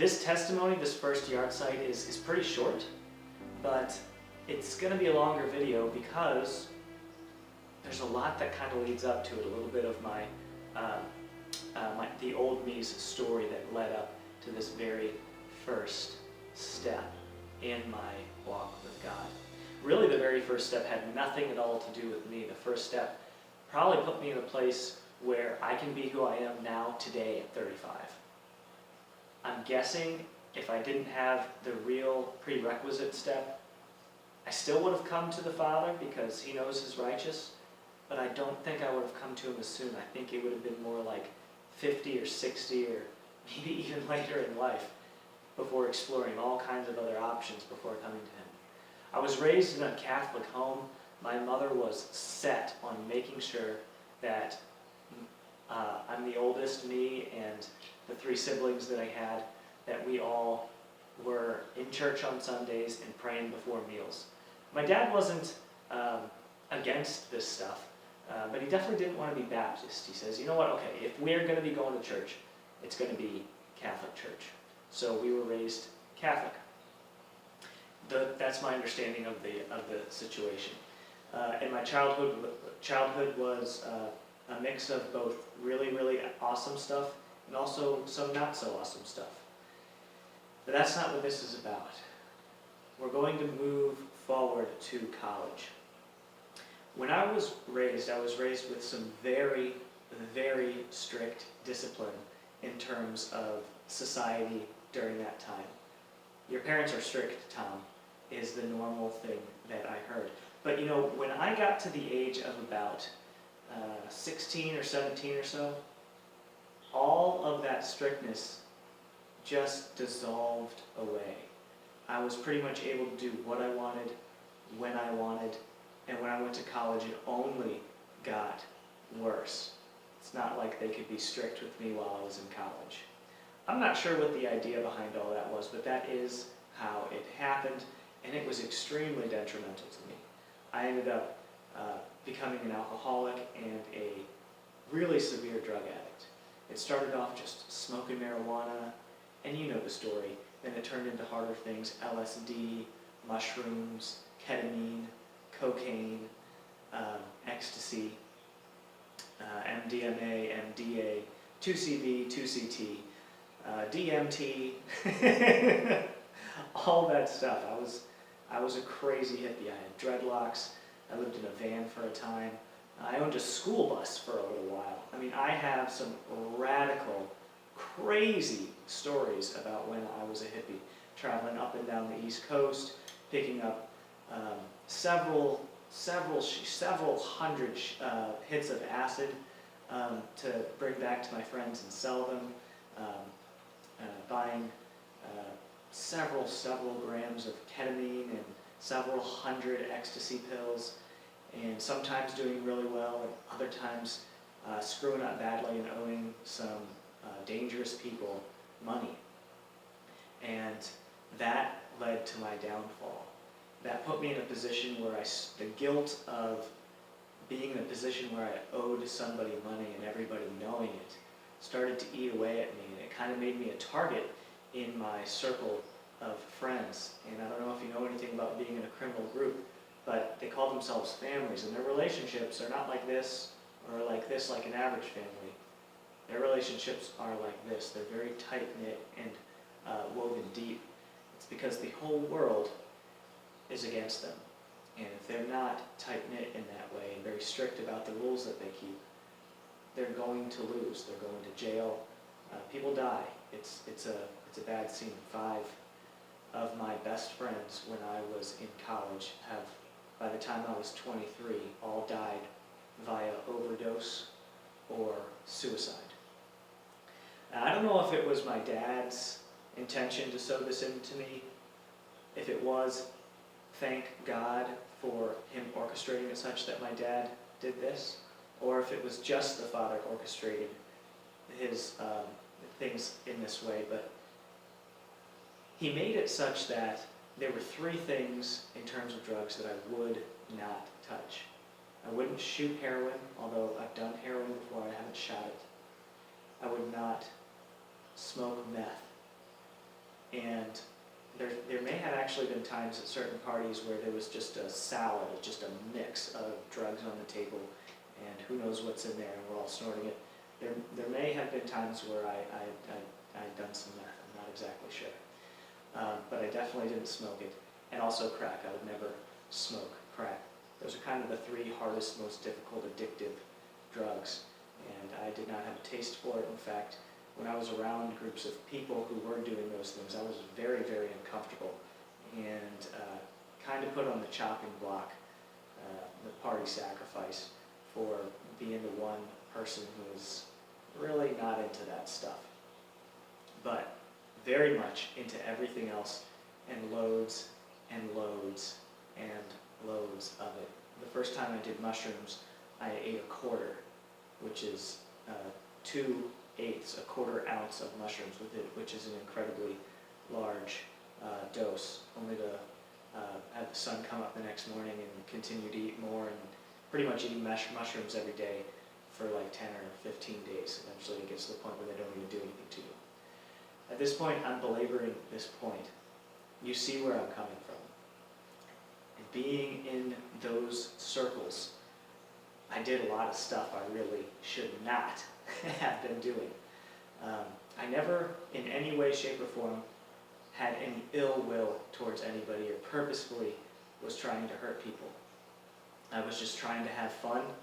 This testimony, this first Yahrtzeit, is pretty short, but it's going to be a longer video because there's a lot that kind of leads up to it. A little bit of the old me's story that led up to this very first step in my walk with God. Really, the very first step had nothing at all to do with me. The first step probably put me in a place where I can be who I am now today at 35. I'm guessing if I didn't have the real prerequisite step, I still would have come to the Father because He knows His righteous, but I don't think I would have come to Him as soon. I think it would have been more like 50 or 60 or maybe even later in life before exploring all kinds of other options before coming to Him. I was raised in a Catholic home. My mother was set on making sure that I'm the oldest, me and the 3 siblings that I had, that we all were in church on Sundays and praying before meals. My dad wasn't against this stuff, but he definitely didn't want to be Baptist. He says, you know what, okay, if we're going to be going to church, it's going to be Catholic church. So we were raised Catholic. That's my understanding of the situation. And my childhood was a mix of both really, really awesome stuff and also some not so awesome stuff. But that's not what this is about. We're going to move forward to college. When I was raised with some very, very strict discipline in terms of society during that time. Your parents are strict, Tom, is the normal thing that I heard. But you know, when I got to the age of about 16 or 17 or so, all of that strictness just dissolved away. I was pretty much able to do what I wanted, when I wanted, and when I went to college it only got worse. It's not like they could be strict with me while I was in college. I'm not sure what the idea behind all that was, but that is how it happened, and it was extremely detrimental to me. I ended up becoming an alcoholic and a really severe drug addict. It started off just smoking marijuana, and you know the story. Then it turned into harder things: LSD, mushrooms, ketamine, cocaine, ecstasy, MDMA, MDA, 2CB, 2CT, DMT, all that stuff. I was a crazy hippie. I had dreadlocks. I lived in a van for a time. I owned a school bus for a little while. I mean, I have some radical, crazy stories about when I was a hippie, traveling up and down the East Coast, picking up several hundred hits of acid to bring back to my friends and sell them, buying several grams of ketamine and several hundred ecstasy pills, and sometimes doing really well, and other times screwing up badly and owing some dangerous people money. And that led to my downfall. That put me in a position where the guilt of being in a position where I owed somebody money and everybody knowing it started to eat away at me, and it kind of made me a target in my circle of friends. And I don't know if you know anything about being in a criminal group, but they call themselves families, and their relationships are not like this or like this, like an average family. Their relationships are like this. They're very tight-knit and woven deep. It's because the whole world is against them. And if they're not tight-knit in that way and very strict about the rules that they keep, they're going to lose. They're going to jail. People die. It's a bad scene. 5 of my best friends when I was in college have, by the time I was 23, all died via overdose or suicide. Now, I don't know if it was my dad's intention to sow this into me. If it was, thank God for Him orchestrating it such that my dad did this, or if it was just the Father orchestrated His things in this way. But He made it such that there were 3 things in terms of drugs that I would not touch. I wouldn't shoot heroin, although I've done heroin before, I haven't shot it. I would not smoke meth. actually been times at certain parties where there was just a salad, just a mix of drugs on the table, and who knows what's in there, and we're all snorting it. There may have been times where I'd done some meth, I'm not exactly sure. But I definitely didn't smoke it. And also crack, I would never smoke crack. Those are kind of the three hardest, most difficult, addictive drugs. And I did not have a taste for it. In fact, when I was around groups of people who were doing those things, I was very, very uncomfortable and kind of put on the chopping block, the party sacrifice, for being the one person who was really not into that stuff. But very much into everything else, and loads and loads and loads of it. The first time I did mushrooms, I ate a quarter, which is 2/8, a quarter ounce of mushrooms with it, which is an incredibly large dose, only to have the sun come up the next morning and continue to eat more, and pretty much eating mushrooms every day for like 10 or 15 days. Eventually it gets to the point where they don't even do anything to you. At this point, I'm belaboring this point. You see where I'm coming from. And being in those circles, I did a lot of stuff I really should not have been doing. I never, in any way, shape, or form, had any ill will towards anybody or purposefully was trying to hurt people. I was just trying to have fun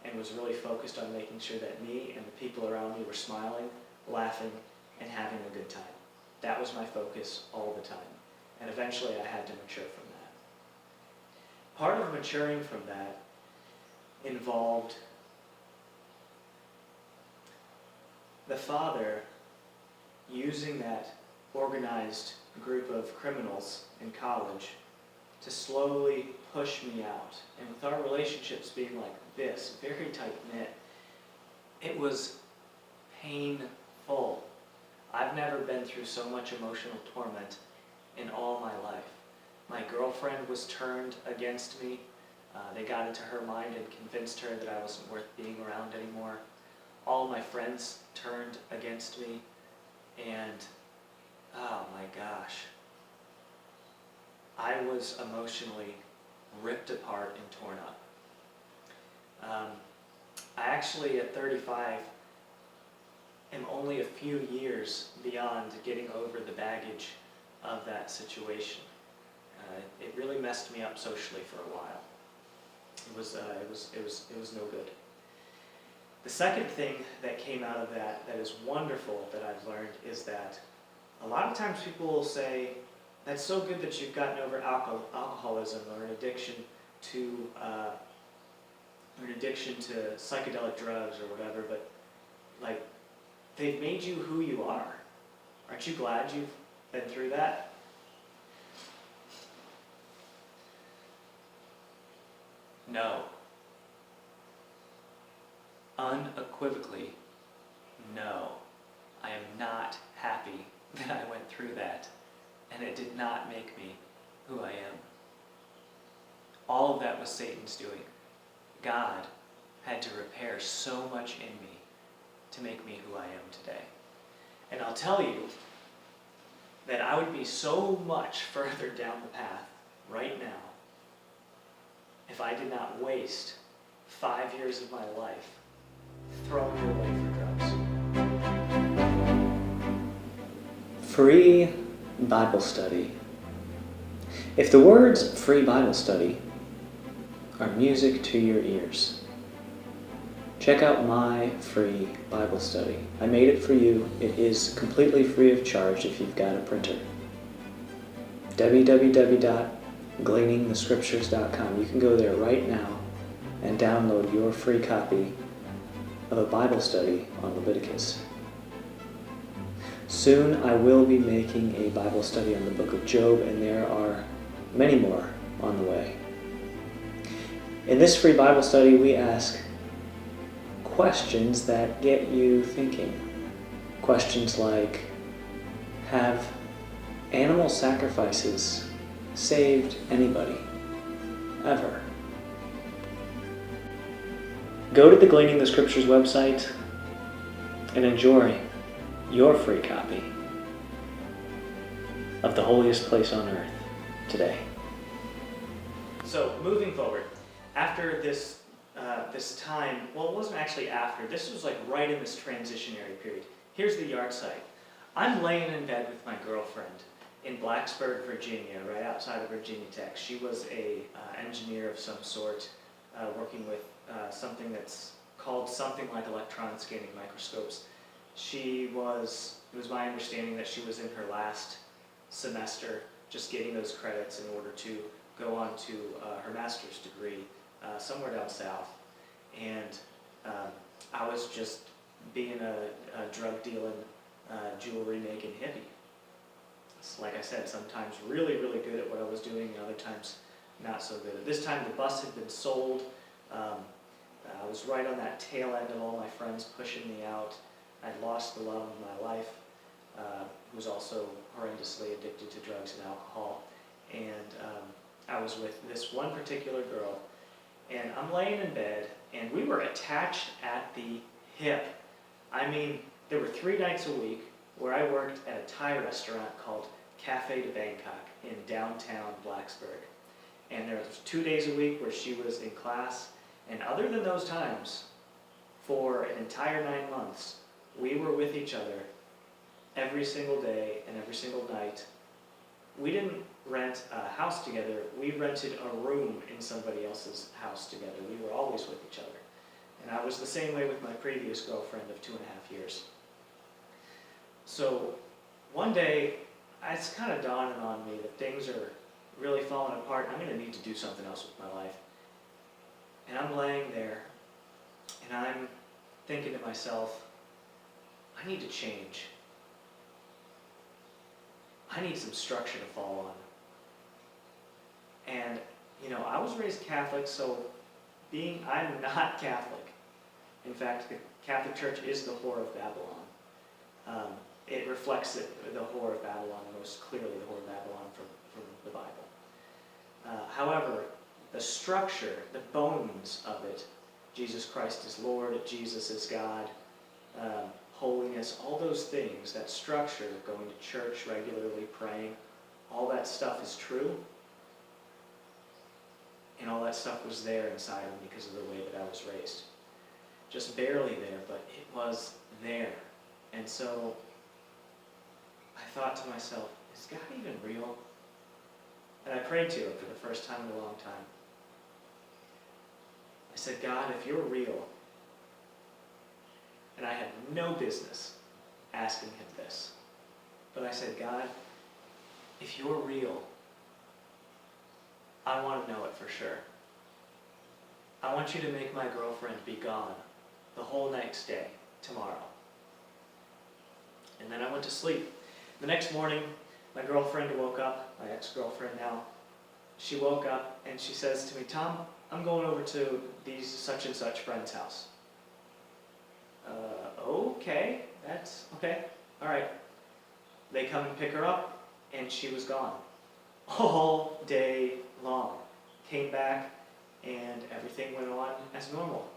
and was really focused on making sure that me and the people around me were smiling, laughing, and having a good time. That was my focus all the time. And eventually I had to mature from that. Part of maturing from that involved the father using that organized group of criminals in college to slowly push me out. And with our relationships being like this, very tight-knit, it was painful. I've never been through so much emotional torment in all my life. My girlfriend was turned against me. They got into her mind and convinced her that I wasn't worth being around anymore. All my friends turned against me, and oh my gosh, I was emotionally ripped apart and torn up. I actually, at 35, am only a few years beyond getting over the baggage of that situation. It really messed me up socially for a while. It was no good. The second thing that came out of that is wonderful that I've learned is that a lot of times people will say, that's so good that you've gotten over alcoholism or an addiction to psychedelic drugs or whatever, but like, they've made you who you are. Aren't you glad you've been through that? No. Unequivocally, no. I am not happy that I went through that, and it did not make me who I am. All of that was Satan's doing. God had to repair so much in me to make me who I am today. And I'll tell you that I would be so much further down the path right now if I did not waste 5 years of my life throwing it away for drugs. Free Bible study. If the words free Bible study are music to your ears, check out my free Bible study. I made it for you. It is completely free of charge if you've got a printer. www.gleaningthescriptures.com. You can go there right now and download your free copy of a Bible study on Leviticus. Soon I will be making a Bible study on the book of Job, and there are many more on the way. In this free Bible study, we ask questions that get you thinking. Questions like, have animal sacrifices saved anybody? Ever? Go to the Gleaning the Scriptures website and enjoy your free copy of the holiest place on earth, today. So moving forward, after this time, well, it wasn't actually after, this was like right in this transitionary period. Here's the Yahrtzeit. I'm laying in bed with my girlfriend in Blacksburg, Virginia, right outside of Virginia Tech. She was a engineer of some sort, working with something that's called something like electron scanning microscopes. It was my understanding that she was in her last semester, just getting those credits in order to go on to her master's degree somewhere down south. And I was just being a drug dealing, jewelry making hippie. So like I said, sometimes really, really good at what I was doing, and other times not so good. At this time, the bus had been sold. I was right on that tail end of all my friends pushing me out. I'd lost the love of my life, who was also horrendously addicted to drugs and alcohol. And I was with this one particular girl, and I'm laying in bed, and we were attached at the hip. I mean, there were 3 nights a week where I worked at a Thai restaurant called Cafe de Bangkok in downtown Blacksburg. And there was 2 days a week where she was in class. And other than those times, for an entire 9 months, we were with each other every single day and every single night. We didn't rent a house together. We rented a room in somebody else's house together. We were always with each other. And I was the same way with my previous girlfriend of 2.5 years. So one day, it's kind of dawning on me that things are really falling apart. I'm going to need to do something else with my life. And I'm laying there, and I'm thinking to myself, I need to change. I need some structure to fall on. And, you know, I was raised Catholic, so I'm not Catholic. In fact, the Catholic Church is the whore of Babylon. It reflects the whore of Babylon most clearly, the whore of Babylon from the Bible. However, the structure, the bones of it, Jesus Christ is Lord, Jesus is God, holiness, all those things, that structure, going to church regularly, praying, all that stuff is true. And all that stuff was there inside of me because of the way that I was raised. Just barely there, but it was there. And so I thought to myself, is God even real? And I prayed to him for the first time in a long time. I said, God, if you're real, and I had no business asking him this, but I said, God, if you're real, I want to know it for sure. I want you to make my girlfriend be gone the whole next day, tomorrow. And then I went to sleep. The next morning, my girlfriend woke up, my ex-girlfriend now. She woke up and she says to me, Tom, I'm going over to these such and such friend's house. Okay, that's okay, all right. They come and pick her up, and she was gone all day long. Came back, and everything went on as normal.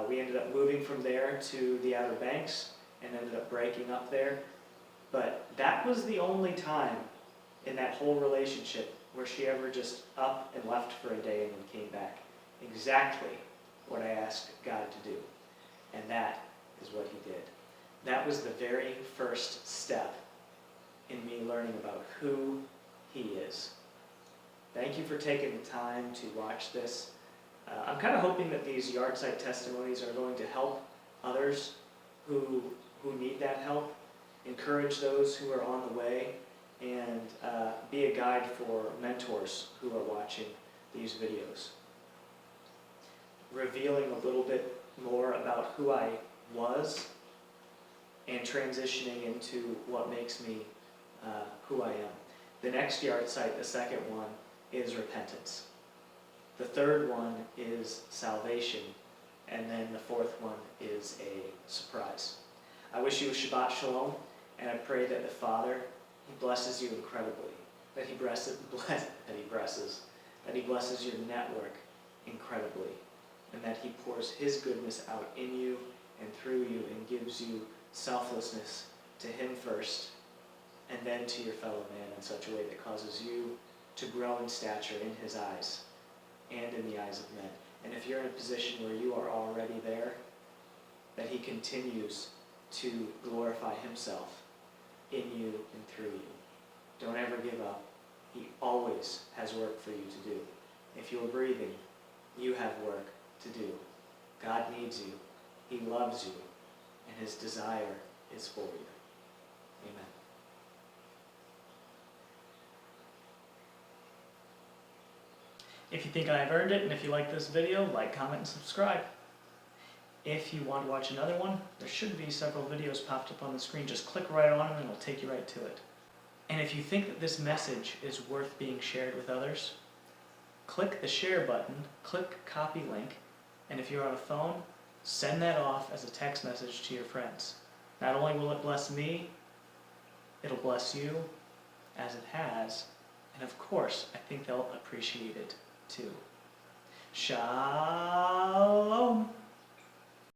We ended up moving from there to the Outer Banks and ended up breaking up there. But that was the only time in that whole relationship where she ever just up and left for a day and then came back. Exactly what I asked God to do. And that is what he did. That was the very first step in me learning about who he is. Thank you for taking the time to watch this. I'm kind of hoping that these Yahrtzeit testimonies are going to help others who need that help, encourage those who are on the way, and be a guide for mentors who are watching these videos. Revealing a little bit more about who I was and transitioning into what makes me who I am. The next Yahrtzeit, the second one, is repentance. The third one is salvation, and then the fourth one is a surprise. I wish you a Shabbat Shalom, and I pray that the Father, he blesses you incredibly, that he blesses your network incredibly, and that he pours his goodness out in you and through you and gives you selflessness to him first, and then to your fellow man in such a way that causes you to grow in stature in His eyes and in the eyes of men. And if you're in a position where you are already there, that He continues to glorify Himself in you and through you. Don't ever give up. He always has work for you to do. If you're breathing, you have work to do. God needs you. He loves you. And His desire is for you. Amen. If you think I've earned it, and if you like this video, like, comment, and subscribe. If you want to watch another one, there should be several videos popped up on the screen. Just click right on them and it'll take you right to it. And if you think that this message is worth being shared with others, click the share button, click copy link, and if you're on a phone, send that off as a text message to your friends. Not only will it bless me, it'll bless you, as it has, and of course, I think they'll appreciate it too. Shalom.